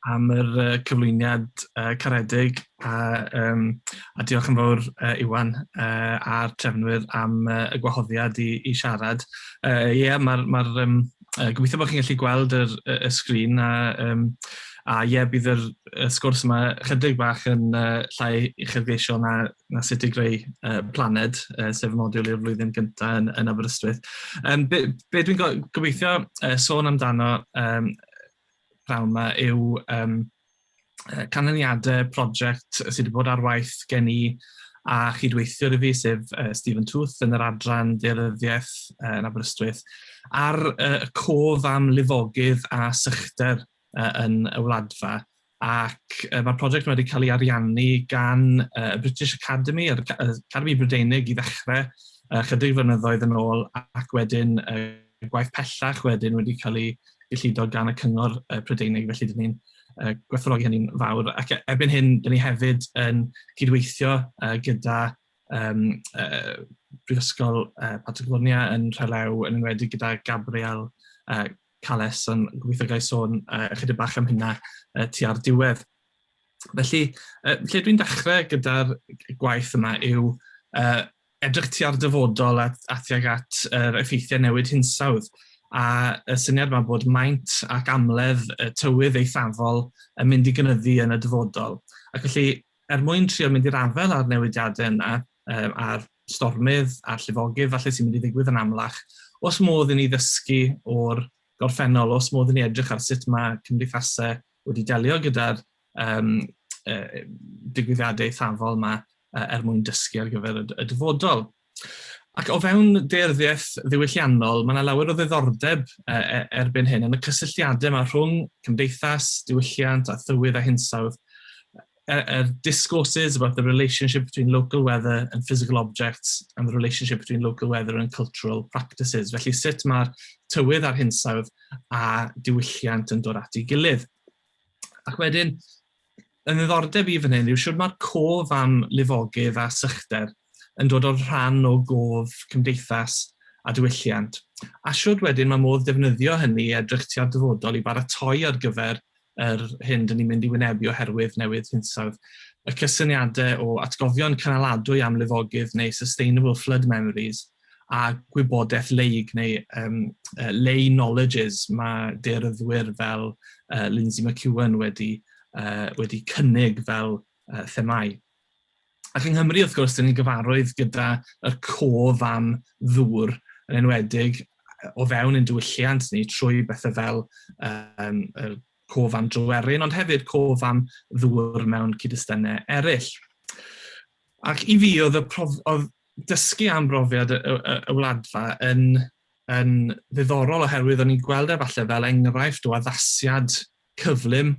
am yr cyflwyniad caredig a diolch yn fawr Iwan a'r trefnwyr am y gwahoddiad i siarad. Gobeithio bod chi'n gallu gweld y sgrin a bydd y sgwrs yma chydig bach yn llai uchelgeisiol na sut i greu planed, sef modiwl i'r flwyddyn gyntaf yn Aberystwyth. Be dwi'n gobeithio sôn amdano prawn yma yw canlyniadau prosiect sydd wedi bod ar waith gen i a chydweithiwr i fi, sef Stephen Tooth yn yr adran daearyddiaeth yn Aberystwyth, ar y cof am llifogydd a sychder yn y Wladfa. Ac mae'r prosiect wedi cael ei ariannu gan y British Academy, yr Academy Brydeinig i ddechrau chydig flynyddoedd yn ôl, ac wedyn gwaith pellach wedyn wedi cael ei gyllido gan y cyngor Prydeinig, felly dyn ni'n gwerthfawrogi hynny'n fawr. Ac erbyn hyn, dyn ni hefyd yn cydweithio gyda Brifysgol Patagonia yn Rhelew, yn enwedig gyda Gabriel Cales, ond gobeithio gael sôn chydig bach am hynna tua'r diwedd. Felly, lle dwi'n dechrau gyda'r gwaith yma yw edrych tua'r dyfodol a tuag at yr effeithiau newid hinsawdd. A y syniad yma bod maint ac amledd tywydd eithafol yn mynd i gynyddu yn y dyfodol. Ac felly, mwyn trio mynd i'r afel ar newidiadau yna, a'r stormydd, a'r llifogydd, falle sy'n mynd i ddigwydd yn amlach, os modd i ni ddysgu o'r gorffennol, os modd i ni edrych ar sut mae cymdeithasau wedi delio gyda'r digwyddiadau eithafol yma mwyn dysgu ar gyfer y dyfodol. Ac o fewn daearyddiaeth ddiwylliannol, mae yna lawer o ddiddordeb erbyn hyn yn y cysylltiadau yma rhwng cymdeithas, diwylliant a thywydd a hinsawdd. Discourses about the relationship between local weather and physical objects and the relationship between local weather and cultural practices. Felly sut mae'r tywydd a'r hinsawdd a diwylliant yn dod at ei gilydd. Ac wedyn, yn ddiddordeb i fan hyn yw siwr mae'r cof am llifogydd a sychder yn dod o'r rhan o gof cymdeithas a diwylliant. A siwr wedyn mae modd defnyddio hynny edrych tua'r dyfodol i baratoi ar gyfer hyn dyn ni'n mynd i wynebu oherwydd newydd hinsawdd. Y cysyniadau o atgofion cynaladwy am llifogydd neu sustainable flood memories a gwybodaeth leig neu lay knowledges mae daearyddwyr fel Lindsay McEwen wedi cynnig fel themau. Ac yng Nghymru, wrth gwrs, dyn ni'n gyfarwydd gyda y cof am ddŵr yn enwedig o fewn ein diwylliant ni trwy bethau fel y cof am dryweryn, ond hefyd cof am ddŵr mewn cyd-destynau eraill. Ac i fi, oedd dysgu am brofiad y Wladfa yn ddiddorol oherwydd o'n i'n gweld efallai fel enghraifft o addasiad cyflym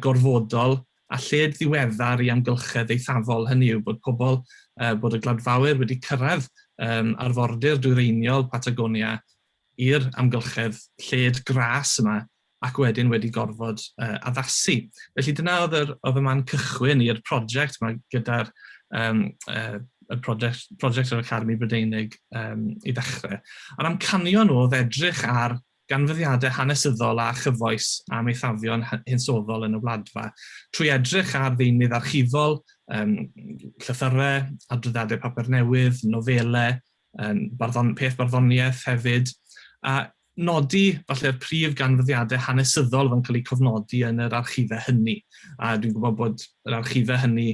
gorfodol a lled ddiweddar i amgylchedd eithafol. Hynny yw bod bod y gladfawyr wedi cyrraedd arfordir dwyreiniol Patagonia i'r amgylchedd lled gras yma ac wedyn wedi gorfod addasu. Felly dyna oedd y man cychwyn i'r prosiect yma gyda'r prosiect yr Academy Brydeinig i ddechrau. A'r amcanion oedd edrych ar ganfyddiadau hanesyddol a chyfoes am eithafion hinsoddol yn y Wladfa, trwy edrych ar ddeunydd archifol, llythyrau, adroddiadau papur newydd, nofelau, peth barddoniaeth hefyd, a nodi falle'r prif ganfyddiadau hanesyddol yn cael eu cofnodi yn yr archifau hynny. A dwi'n gwybod bod yr archifau hynny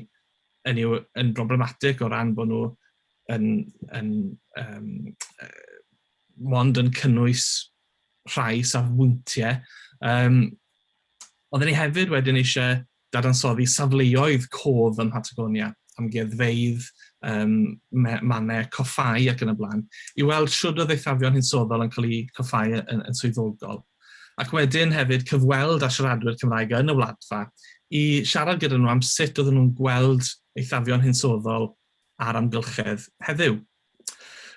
yn problematic o ran bod nhw mond yn cynnwys rhai safbwyntiau. Oedden ni hefyd wedyn eisiau dadansoddi safleoedd cof yn Patagonia, amgueddfeydd, mannau coffau ac yn y blaen, i weld siwr oedd eithafion hinsoddol yn cael eu coffau yn swyddogol. Ac wedyn hefyd cyfweld â siaradwyr Cymraeg yn y Wladfa i siarad gyda nhw am sut oedden nhw'n gweld eithafion hinsoddol ar amgylchedd heddiw.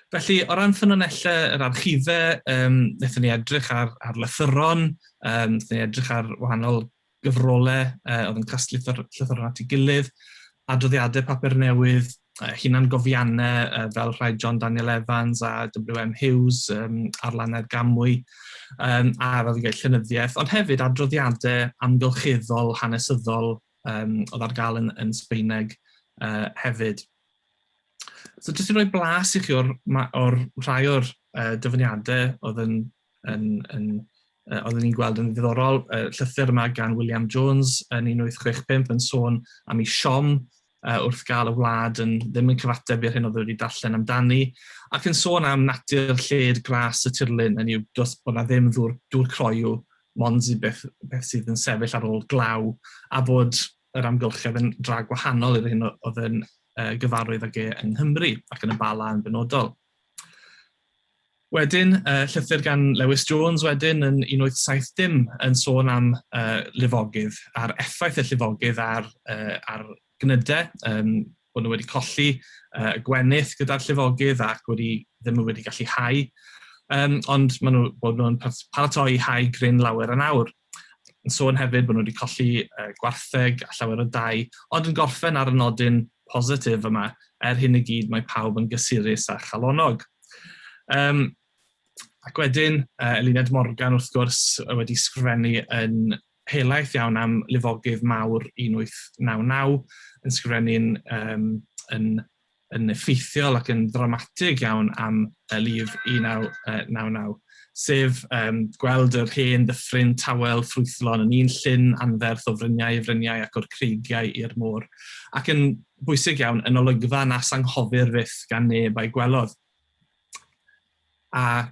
Felly, o ran ffynonellau yr archifau, wnaethon ni edrych ar lythyron, wnaethon ni edrych ar wahanol gyfrolau oedd yn casglu llythyron at ei gilydd, adroddiadau papur newydd, hunan gofiannau fel rhai John Daniel Evans a W.M. Hughes ar lannau'r gamwy, a fel gael llynyddiaeth, ond hefyd adroddiadau amgylcheddol, hanesyddol oedd ar gael yn Sbaeneg hefyd. So jyst i roi blas i chi o'r rhai o'r dyfyniadau oedd oedden ni'n gweld yn ddiddorol. Llythyr yma gan William Jones yn 1865 yn sôn am ei siom wrth gael y wlad ddim yn cyfateb i'r hyn oedd wedi darllen amdani, ac yn sôn am natur lled gras y tirlun, yn yw bod na ddim dŵr croiw, mond beth sydd yn sefyll ar ôl glaw, a bod yr amgylchedd yn drag wahanol i'r hyn oedd yn gyfarwydd ag yng Nghymru ac yn y Bala yn benodol. Wedyn, llythyr gan Lewis Jones wedyn yn 1870 yn sôn am llifogydd, a'r effaith y llifogydd ar gnydau, bod nhw wedi colli gwenith gyda'r llifogydd ac ddim wedi gallu hau, ond bod nhw'n paratoi hau gryn lawer yn awr. Yn sôn hefyd bod nhw wedi colli gwartheg a llawer o dau, ond yn gorffen ar y nodyn positif yma, hyn i gyd mae pawb yn gysurus a chalonog. Ac wedyn, Eluned Morgan wrth gwrs wedi sgrifennu yn helaeth iawn am llifogydd mawr 1899, yn sgrifennu yn effeithiol ac yn dramatig iawn am y lif 1999, sef gweld yr hen ddyffryn tawel ffrwythlon yn un llyn anferth o fryniau ac o'r creigiau i'r môr, ac yn bwysig iawn yn olygfa na sanghofir fyth gan neb a'i gwelodd. A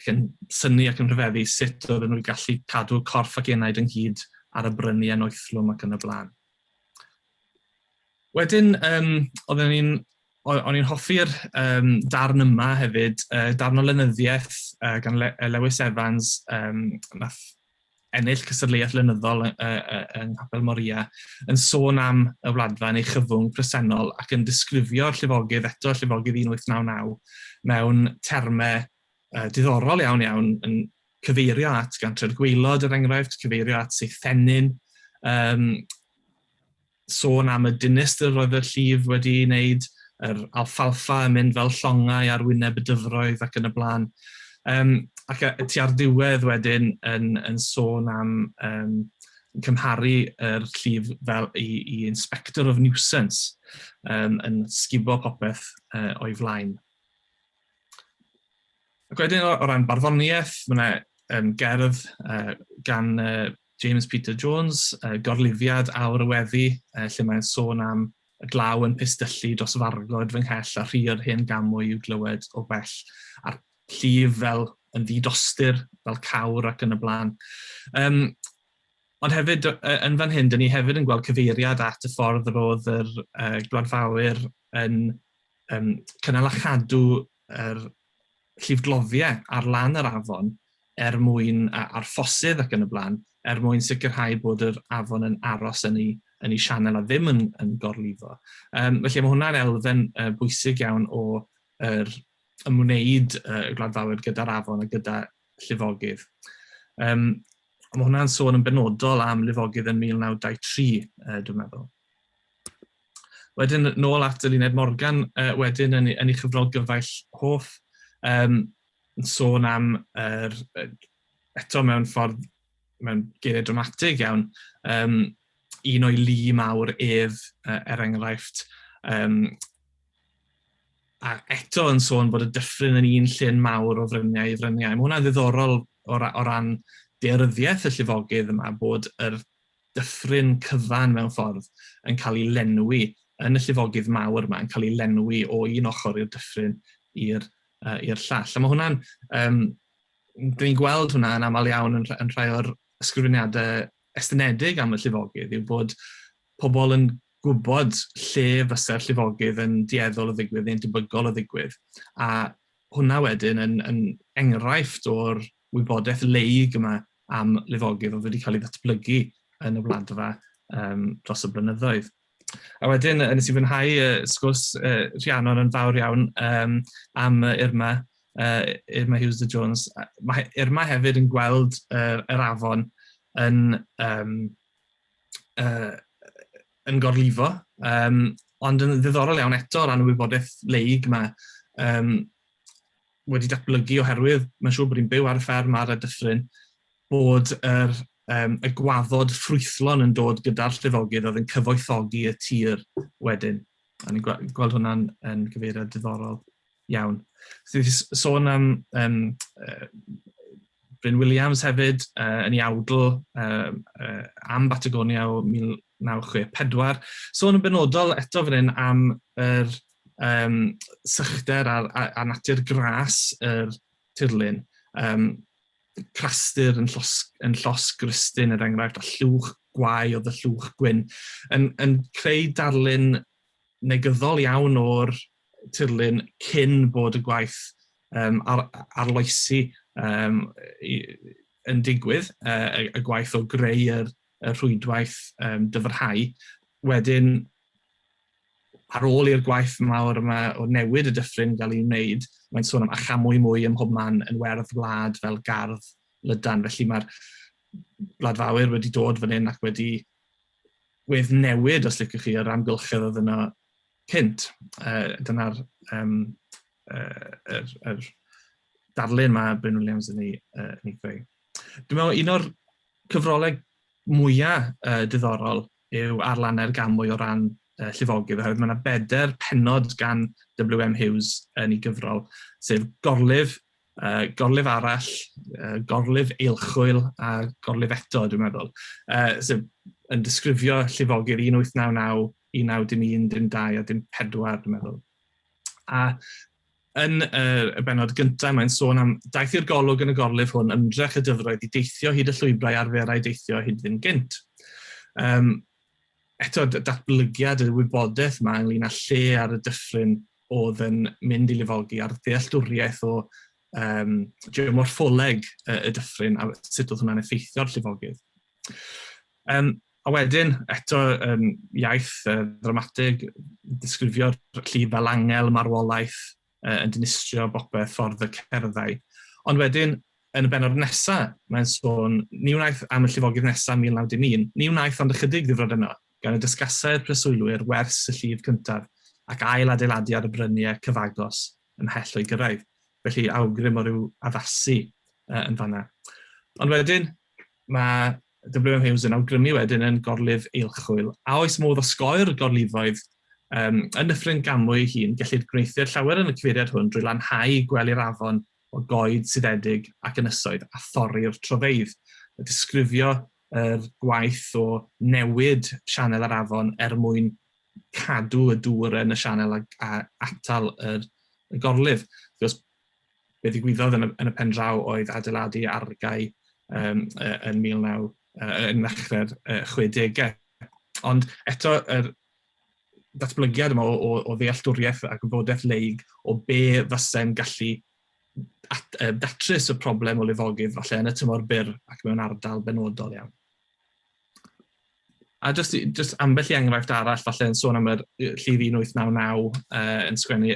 yn syni ac yn rhyfeddu sut oedden nhw'n gallu cadw corff ac enaid ynghyd ar y brynu yn oethlwm ac yn y blaen. Wedyn, o'n i'n hoffi'r darn yma hefyd, darn o lenyddiaeth gan Lewis Evans, nath ennill cystadleuaeth lenyddol yng Nghapel Moria, yn sôn am y Wladfa yn ei chyfwng presennol ac yn disgrifio'r llifogydd, llifogydd 1899, mewn termau diddorol iawn, yn cyfeirio at gantref gwaelod yr enghraifft, cyfeirio at seithenyn, sôn am y dinistyr roedd y llif wedi wneud, yr alfalfa yn mynd fel llongau ar wyneb y dyfroedd ac yn y blaen. Ac tu ar diwedd wedyn yn sôn am cymharu yr llif fel i inspector of nuisance, yn sgubo popeth o'i flaen. Ac wedyn o ran barddoniaeth, mae'n gerdd gan James Peter Jones, gorlifiad awr y weddi, lle mae'n sôn am y glaw yn pistyllu dros farglod fy nghell a rhy'r hen gamwy i'w glywed o bell, a'r llif fel yn ddidostir, fel cawr ac yn y blaen. Ond hefyd, yn fan hyn, dyn ni hefyd yn gweld cyfeiriad at y ffordd roedd yr gwladfawyr yn cynnal a chadw yr llifglofiau ar lan yr afon mwyn, a'r ffosydd ac yn y blaen, mwyn sicrhau bod yr afon yn aros yn ei sianel a ddim yn gorlifo. Felly mae hwnna'n elfen bwysig iawn o ymwneud y gwladfawyr gyda'r afon a gyda llifogydd. Mae hwnna'n sôn yn benodol am llifogydd yn 1923, dwi'n meddwl. Wedyn, nôl at Eluned Morgan, wedyn yn ei chyfrol gyfaill hoff, yn sôn am, eto mewn ffordd, mewn geiriau dramatig iawn, un o'i lu mawr ef, enghraifft, a eto yn sôn bod y dyffryn yn un llyn mawr o fryniau i fryniau. Mae hwnna'n ddiddorol o ran dearyddiaeth y llifogydd yma, bod yr dyffryn cyfan mewn ffordd yn cael ei lenwi yn y llifogydd mawr yma, yn cael ei lenwi o un ochr i'r dyffryn i'r llall. A mae hwnna'n, dyn ni'n gweld hwnna yn aml iawn yn rhai o'r ysgrifeniadau estynedig am y llifogydd, yw bod pobl yn gwybod lle fysa'r llifogydd yn dueddol o ddigwydd neu'n debygol o ddigwydd. A hwnna wedyn yn enghraifft o'r wybodaeth leig yma am lifogydd oedd wedi cael ei ddatblygu yn y Wladfa dros y blynyddoedd. A wedyn, nes i fwynhau sgwrs Rhiannon yn fawr iawn am Irma Hughes de Jones. Mae Irma hefyd yn gweld yr afon yn gorlifo, Ond yn ddiddorol iawn eto o ran y wybodaeth leig yma, wedi datblygu oherwydd, mae'n siŵr bod hi'n byw ar y fferm ar y dyffryn, bod y gwaddod ffrwythlon yn dod gyda'r llifogydd oedd yn cyfoethogi y tir wedyn. A ni'n gweld hwnna'n gyfeiriad diddorol iawn. So, sôn am Bryn Williams hefyd yn ei awdl am Batagonia o 1964. Sôn yn benodol eto fan hyn am yr sychder a natur gras yr tirlun. Crastyr yn llosg gristyn, er enghraifft, a llwch gwau oedd y llwch gwyn, yn creu darlun negyddol iawn o'r tirlun cyn bod y gwaith arloesi yn digwydd, y gwaith o greu y rhwydwaith dyfrhau. Wedyn, ar ôl i'r gwaith mawr yma o newid y dyffryn gael ei wneud, mae'n sôn am achamwy mwy ym mhob man yn werth wlad fel gardd Lydan. Felly mae'r wladfawyr wedi dod fan hyn ac wedi newid, os liciwch chi, yr amgylchedd oedd yno cynt. Dyna'r darlun mae Bryn Williams yn ei greu. Dwi'n meddwl, un o'r cyfrolau mwyaf diddorol yw Arlanau'r Gamwy o ran llifogydd, oherwydd mae yna 4 pennod gan W.M. Hughes yn ei gyfrol, sef gorlif, gorlif arall, gorlif eilchwyl a gorlif eto, dwi'n meddwl, sef yn disgrifio llifogydd 1899, 1901, 12 a 14, dwi'n meddwl. A yn y benod gyntaf, mae'n sôn am daeth i'r golwg yn y gorlif hwn ymdrech y dyfroedd i deithio hyd y llwybrau arferau deithio hyd fynd gynt. Eto, datblygiad y wybodaeth yma ynglyn â lle ar y dyffryn oedd yn mynd i lifogi a'r ddealltwriaeth o geomorffoleg y dyffryn a sut oedd hwnna'n effeithio'r llifogydd. A wedyn, eto, iaith ddramatig, disgrifio'r llif fel angel, marwolaeth, yn dinistrio bopeth ffordd y cerddau. Ond wedyn, yn y benod nesaf, mae'n sôn, ni wnaeth am y llifogydd nesaf 1901, ni wnaeth ond ychydig ddifrod yno, gan y dysgasau'r preswylwyr wers y llif cyntaf ac ail adeiladu ar y bryniau cyfagos ymhell o'i gyrraedd. Felly awgrym o ryw addasu yn fanna. Ond wedyn, mae W.M. Hughes yn awgrymu wedyn yn gorlif eilchwyl, a oes modd osgoi'r gorlifoedd yn Dyffryn Gamwy ei hun, gellir gwneithio'r llawer yn y cyfeiriad hwn drwy lanhau gwely'r afon o goed syddedig ac ynysoedd a thorri'r trofeidd. Y disgrifio yr gwaith o newid sianel yr afon mwyn cadw y dŵr yn y sianel a atal y gorlif. Because be ddigwyddodd yn y pen draw oedd adeiladu argau yn ddechrau'r 60au. Ond eto, datblygiad yma o ddealltwriaeth ac wybodaeth leig o be fysa'n gallu datrys y problem o lifogydd falle yn y tymor byr ac mewn ardal benodol iawn. A just ambell i enghraifft arall falle yn sôn am yr llif 1899 yn sgwennu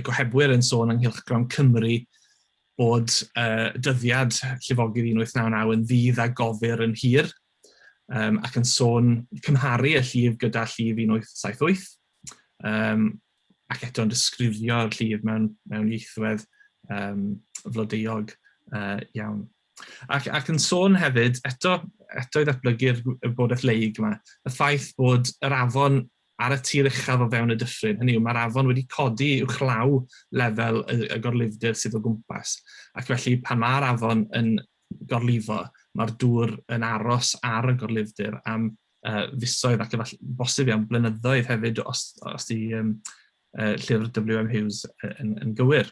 gohebwyr yn sôn ynghylch Grawn Cymru bod dyddiad llifogydd 1899 yn ddydd a gofir yn hir ac yn sôn cymharu y llif gyda llif 1878 ac eto yn disgrifio'r llif mewn ieithwedd flodeuog iawn. Ac yn sôn hefyd, eto i ddatblygu'r wybodaeth leig yma, y ffaith bod yr afon ar y tir uchaf o fewn y dyffryn, hynny yw, mae'r afon wedi codi uwchlaw lefel y gorlifder sydd o gwmpas. Ac felly, pan mae'r afon yn gorlifo, mae'r dŵr yn aros ar y gorlifder am fisoedd ac bosib iawn blynyddoedd hefyd os di llyfr W.M. Hughes yn gywir.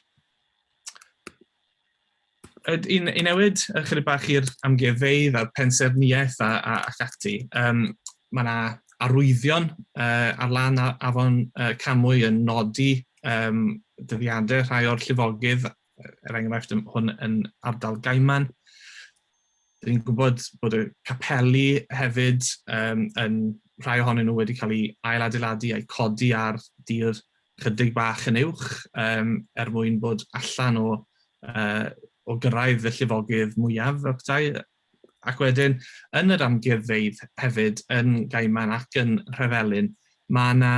I newid chydig bach i'r amgueddfeydd a'r pensaernïaeth ac ati, mae yna arwyddion ar lan afon Camwy yn nodi dyddiadau rhai o'r llifogydd, enghraifft hwn yn ardal Gaiman. Dwi'n gwybod bod y capeli hefyd yn rhai ohonyn nhw wedi cael ei ailadeiladu a'i codi ar dir chydig bach yn uwch mwyn bod allan o gyrraedd y llifogydd mwyaf y petai. Ac wedyn, yn yr amgueddfeydd hefyd yn Gaiman ac yn Rhyfelyn, mae yna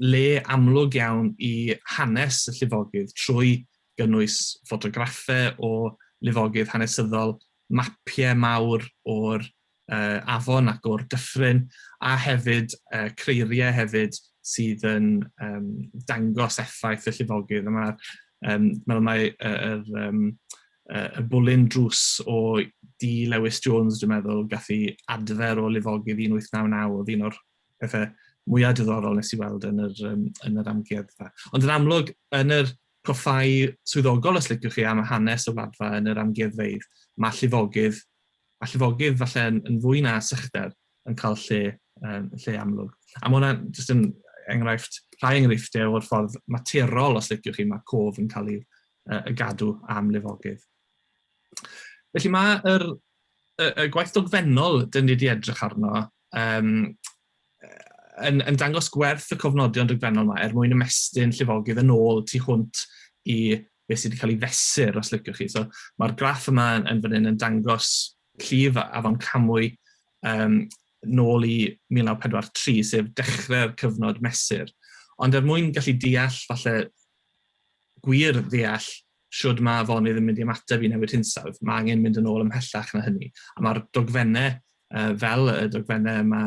le amlwg iawn i hanes y llifogydd trwy gynnwys ffotograffau o lifogydd hanesyddol, mapiau mawr o'r afon ac o'r dyffryn, a hefyd creiriau hefyd sydd yn dangos effaith y llifogydd. Mae y bwlyn drws o D. Lewis Jones, dwi'n meddwl, gath i adfer o lifogydd 1899, oedd un o'r pethau mwyaf diddorol nes i weld yn yr amgueddfa. Ond yn amlwg, yn yr coffau swyddogol, os liciwch chi, am y hanes o Wladfa yn yr amgueddfeydd, mae llifogydd falle yn fwy na sychder yn cael lle amlwg. A mae hwnna jyst yn rhai enghreifftiau o'r ffordd materol, os liciwch chi, mae cof yn cael ei gadw am lifogydd. Felly mae y gwaith dogfennol dyn ni wedi edrych arno yn dangos gwerth y cofnodion dogfennol yma mwyn ymestyn llifogydd yn ôl tu hwnt i beth sydd wedi cael ei fesur, os liciwch chi. So, mae'r graff yma yn fan hyn yn dangos llif afon Camwy nôl i 1943, sef dechrau'r cyfnod mesur. Ond mwyn gallu deall, falle gwir deall, siwr mae afonydd yn mynd i ymateb i newid hinsawdd, mae angen mynd yn ôl ymhellach na hynny. A mae'r dogfennau, fel y dogfennau yma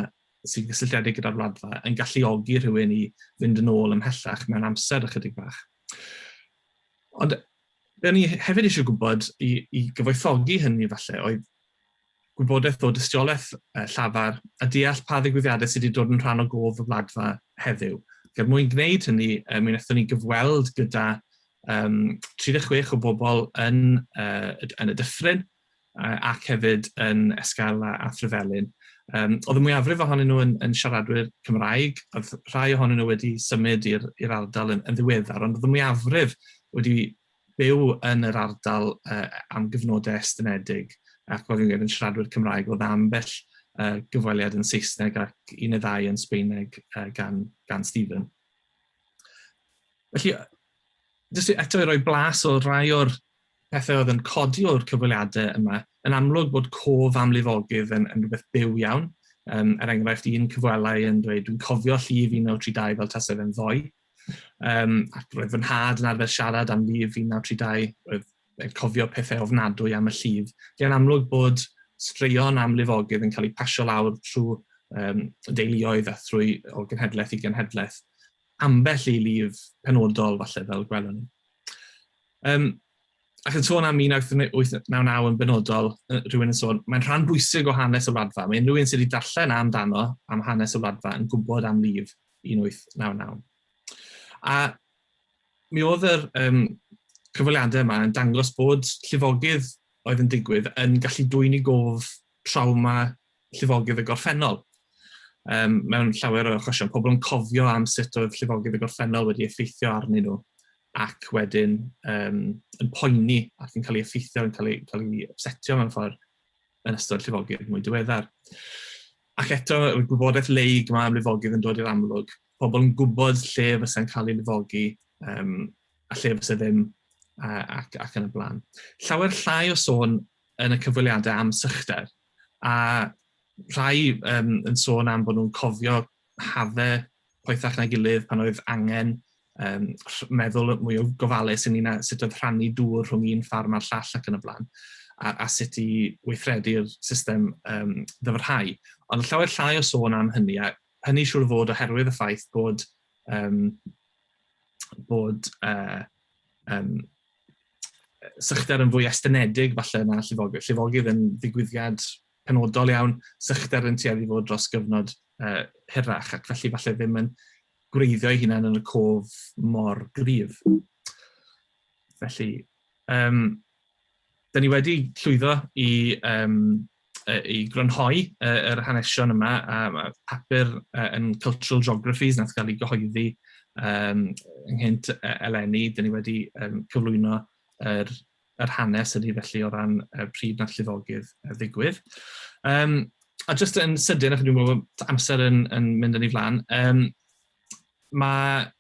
sy'n gysylltiedig gyda'r Wladfa, yn galluogi rhywun i fynd yn ôl ymhellach mewn amser ychydig bach. Ond be ni hefyd eisiau gwybod i gyfoethogi hynny falle oedd gwybodaeth o dystiolaeth llafar a deall pa ddigwyddiadau sydd wedi dod yn rhan o gof y Wladfa heddiw. Ger mwyn gwneud hynny, mi wnaethon ni gyfweld gyda 36 o bobl yn y dyffryn ac hefyd yn Esgael a Thryfelin. Oedd y mwyafrif ohonyn nhw yn siaradwyr Cymraeg, oedd rhai ohonyn nhw wedi symud i'r ardal yn ddiweddar, ond oedd y mwyafrif wedi byw yn yr ardal am gyfnodau estynedig ac oedd yn siaradwyr Cymraeg, oedd ambell gyfweliad yn Saesneg ac un neu ddau yn Sbeineg gan Stephen. Felly, jyst eto i roi blas o rai o'r pethau oedd yn codi o'r cyfweliadau yma, yn amlwg bod cof am lifogydd yn rhywbeth byw iawn. Enghraifft, un cyfwelau yn dweud, dwi'n cofio llif 1932 fel tasau fe'n ddoi. Ac roedd fy nhad yn arfer siarad am llif 1932, roedd cofio pethau ofnadwy am y llif. Yn amlwg bod straeon am lifogydd yn cael ei pasio lawr trwy deuluoedd a trwy o genhedlaeth i genhedlaeth. Ambell i lif penodol, falle, fel gwelwn ni. Ac yn sôn am 1899 yn benodol, rhywun yn sôn, mae'n rhan bwysig o hanes y Wladfa. Mae unrhyw un sydd wedi darllen amdano am hanes y Wladfa yn gwybod am lif 1899. A mi oedd yr cyfweliadau yma yn dangos bod llifogydd oedd yn digwydd yn gallu dwy'n i gof trawma llifogydd y gorffennol. Mewn llawer o achosion, pobl yn cofio am sut oedd llifogydd y gorffennol wedi effeithio arnyn nhw ac wedyn yn poeni ac yn cael ei effeithio, yn cael ei setio mewn ffordd yn ystod llifogydd mwy diweddar. Ac eto, y gwybodaeth leig mae am lifogydd yn dod i'r amlwg. Pobl yn gwybod lle fysa'n cael ei lifogi a lle fysa ddim ac yn y blaen. Llawer llai o sôn yn y cyfweliadau am sychder. A rhai yn sôn am bod nhw'n cofio haddau poethach na gilydd pan oedd angen meddwl mwy o gofalus yn un sut oedd rhannu dŵr rhwng un ffarm a'r llall ac yn y blaen, a sut i weithredu'r system ddyfrhau. Ond llawer llai o sôn am hynny, a hynny siŵr fod oherwydd y ffaith bod sychder yn fwy estynedig falle na llifogydd. Llifogydd yn ddigwyddiad penodol iawn, sychder yn tueddu fod dros gyfnod hirach, ac felly falle ddim yn gwreiddio ei hunain yn y cof mor gryf. Felly, da ni wedi llwyddo i grynhoi yr hanesion yma, a papur yn Cultural Geographies nath gael ei gyhoeddi ynghynt eleni. Da ni wedi cyflwyno yr hanes ydy felly o ran pryd nath llifogydd ddigwydd. A jyst yn sydyn, ac dwi'n gwybod amser yn mynd yn ei flaen, mae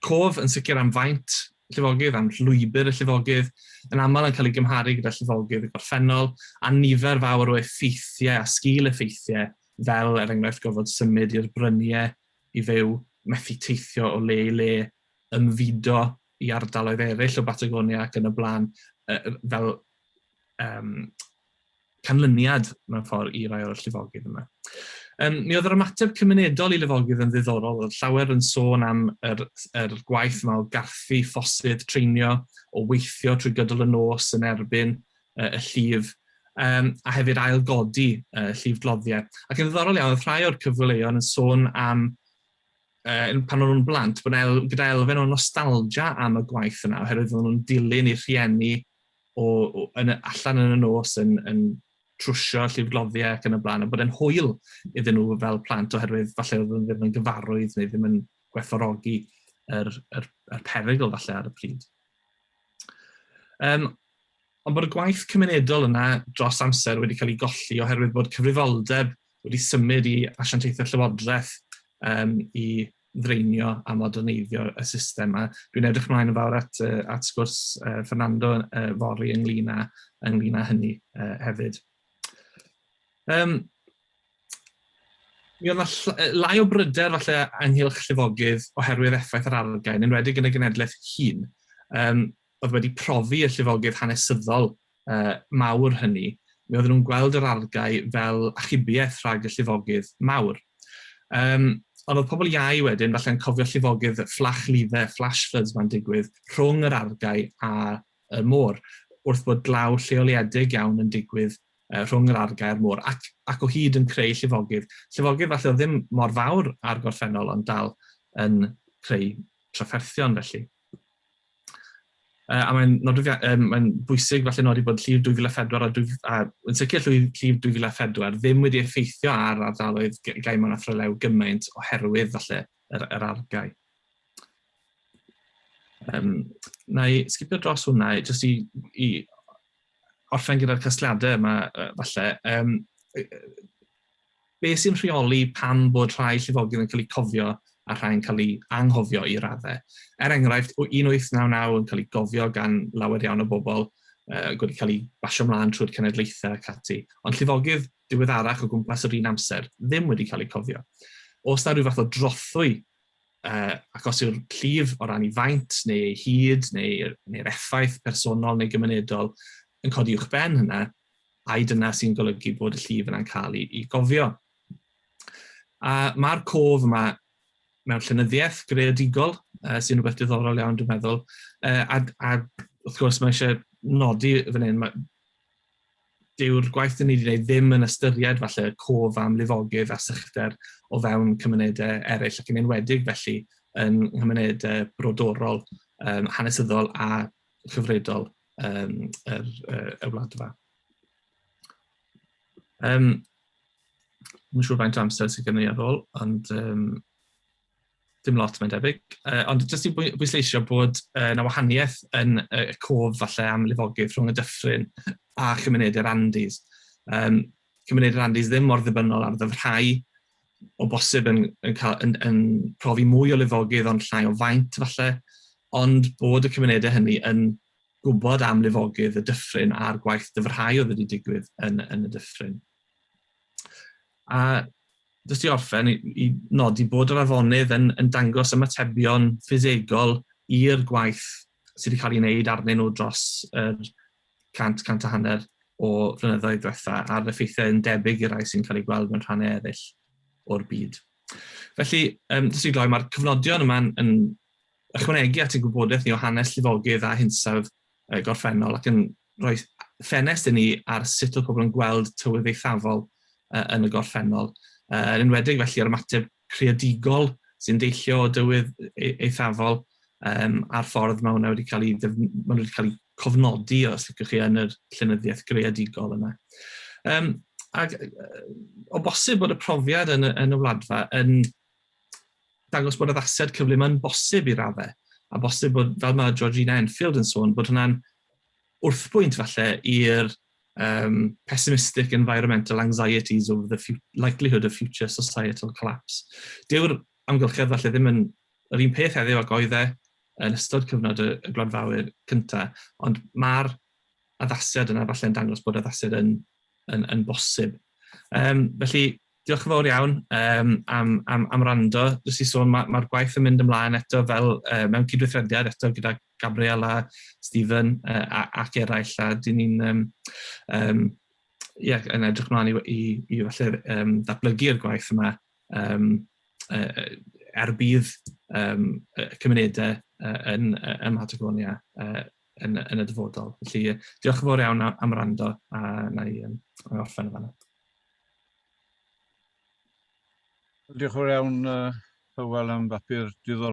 cof yn sicr am faint llifogydd, am llwybr y llifogydd, yn aml yn cael ei gymharu gyda llifogydd y gorffennol, a nifer fawr o effeithiau a sgil effeithiau, fel enghraifft gofod symud i'r bryniau i fyw methu teithio o le i le, ymfudo i ardaloedd eraill o Batagonia ac yn y blaen fel canlyniad mewn ffordd i rai o'r llifogydd yma. Mi oedd yr ymateb cymunedol i lifogydd yn ddiddorol. Oedd llawer yn sôn am yr gwaith yma o garthu ffosydd treinio, o weithio trwy gydol y nos yn erbyn y llif, a hefyd ailgodi llifgloddiau. Ac yn ddiddorol iawn, oedd rhai o'r cyfleoedd yn sôn am pan o'n nhw'n blant, bod gyda elfen o nostalgia am y gwaith yna, oherwydd o'n nhw'n dilyn i rhieni allan yn y nos yn trwsio llifgloddiau ac yn y blaen, a bod e'n hwyl iddyn nhw fel plant oherwydd falle oedd nhw ddim yn gyfarwydd neu ddim yn gwerthfawrogi yr perygl falle ar y pryd. Ond bod y gwaith cymunedol yna dros amser wedi cael ei golli oherwydd bod cyfrifoldeb wedi symud i asiantaethau llywodraeth i ddreinio a moderneiddio y system. A dwi'n edrych ymlaen yn fawr at sgwrs Fernando Fori ynglyn â hynny hefyd. Mi oedd lai o bryder falle ynghylch llifogydd oherwydd effaith yr argae, yn enwedig yn y genedlaeth hŷn, oedd wedi profi y llifogydd hanesyddol mawr hynny. Mi oedden nhw'n gweld yr argae fel achubiaeth rhag y llifogydd mawr. Ond oedd pobl iau wedyn falle'n cofio llifogydd fflach lifau, flash floods ma'n digwydd rhwng yr argae a y môr, wrth bod glaw lleoliedig iawn yn digwydd rhwng yr argae a'r môr, ac o hyd yn creu llifogydd. Llifogydd falle oedd ddim mor fawr ar gorffennol, ond dal yn creu trafferthion felly. A mae'n bwysig falle nodi bod llif 2004 a yn sicr llif 2004 ddim wedi effeithio ar ardaloedd gai mewn athrolew gymaint oherwydd falle yr argae. Na i sgipio dros hwnna, jyst i orffen gyda'r casgliadau yma falle. Be sy'n rheoli pam bod rhai llifogydd yn cael eu cofio a rhai'n cael ei anghofio i raddau. Enghraifft, 1899 yn cael ei gofio gan lawer iawn o bobl, wedi cael ei basio mlaen trwy'r cenedlaethau ac ati, ond llifogydd diweddarach o gwmpas yr un amser ddim wedi cael ei cofio. Os na rhyw fath o drothwy, ac os yw'r llif o ran ei faint, neu ei hyd, neu'r effaith personol neu gymunedol yn codi uwch ben hynna, a dyna sy'n golygu bod y llif yna'n cael ei gofio. A mae'r cof yma mewn llenyddiaeth greadigol, sy'n rhywbeth diddorol iawn, dwi'n meddwl. A wrth gwrs, mae eisiau nodi fan hyn, dyw'r gwaith ni wedi gwneud ddim yn ystyried falle cof am lifogydd a sychder o fewn cymunedau eraill, ac yn enwedig felly yn cymunedau brodorol, hanesyddol a chyfredol y Wladfa. Mae'n siŵr faint o amser sydd gen i ar ôl, ond dim lot mae'n debyg. Ond jyst i bwysleisio bod na wahaniaeth yn y cof falle am lifogydd rhwng y dyffryn a chymunedau'r Andes. Cymunedau'r Andes ddim mor ddibynnol ar ddyfrhau, o bosib yn profi mwy o lifogydd ond llai o faint falle, ond bod y cymunedau hynny yn gwybod am lifogydd y dyffryn a'r gwaith dyfrhau oedd wedi digwydd yn y dyffryn. A jyst i orffen i nodi bod yr afonydd yn dangos ymatebion ffisegol i'r gwaith sydd wedi cael ei wneud arnyn nhw dros yr 100 o flynyddoedd diwetha, a'r effeithiau yn debyg i'r rai sy'n cael ei gweld mewn rhannau eraill o'r byd. Felly, jyst i gloi, mae'r cyfnodion yma yn ychwanegu at y gwybodaeth ni o hanes llifogydd a hinsawdd gorffennol, ac yn rhoi ffenest i ni ar sut o pobl yn gweld tywydd eithafol yn y gorffennol. Yn enwedig felly ar ymateb creadigol sy'n deillio o dywydd eithafol a'r ffordd mae hwnna wedi cael ei cofnodi, os licwch chi, yn yr llenyddiaeth greadigol yna. Ac o bosib bod y profiad yn y Wladfa yn dangos bod addasiad cyflym yn bosib i raddau, a bosib bod, fel mae Georgina Enfield yn sôn, bod hwnna'n wrthbwynt falle i'r pessimistic environmental anxieties over the likelihood of future societal collapse. Dyw'r amgylchedd falle ddim yn yr un peth heddiw ag oedd yn ystod cyfnod y Gwladfawyr cyntaf, ond mae'r addasiad yna falle yn dangos bod addasiad yn bosib. Felly, diolch yn fawr iawn am rando. Jyst i sôn, mae'r gwaith yn mynd ymlaen eto fel mewn cydweithrediad eto gyda Gabriel a Stephen ac eraill, a dyn ni'n yn edrych mlaen i falle datblygu'r gwaith yma bydd y cymunedau yn Patagonia yn y dyfodol. Felly, diolch yn fawr iawn am rando a na i orffen y fanna. Diolch yn fawr iawn, Hywel, am bapur diddorol.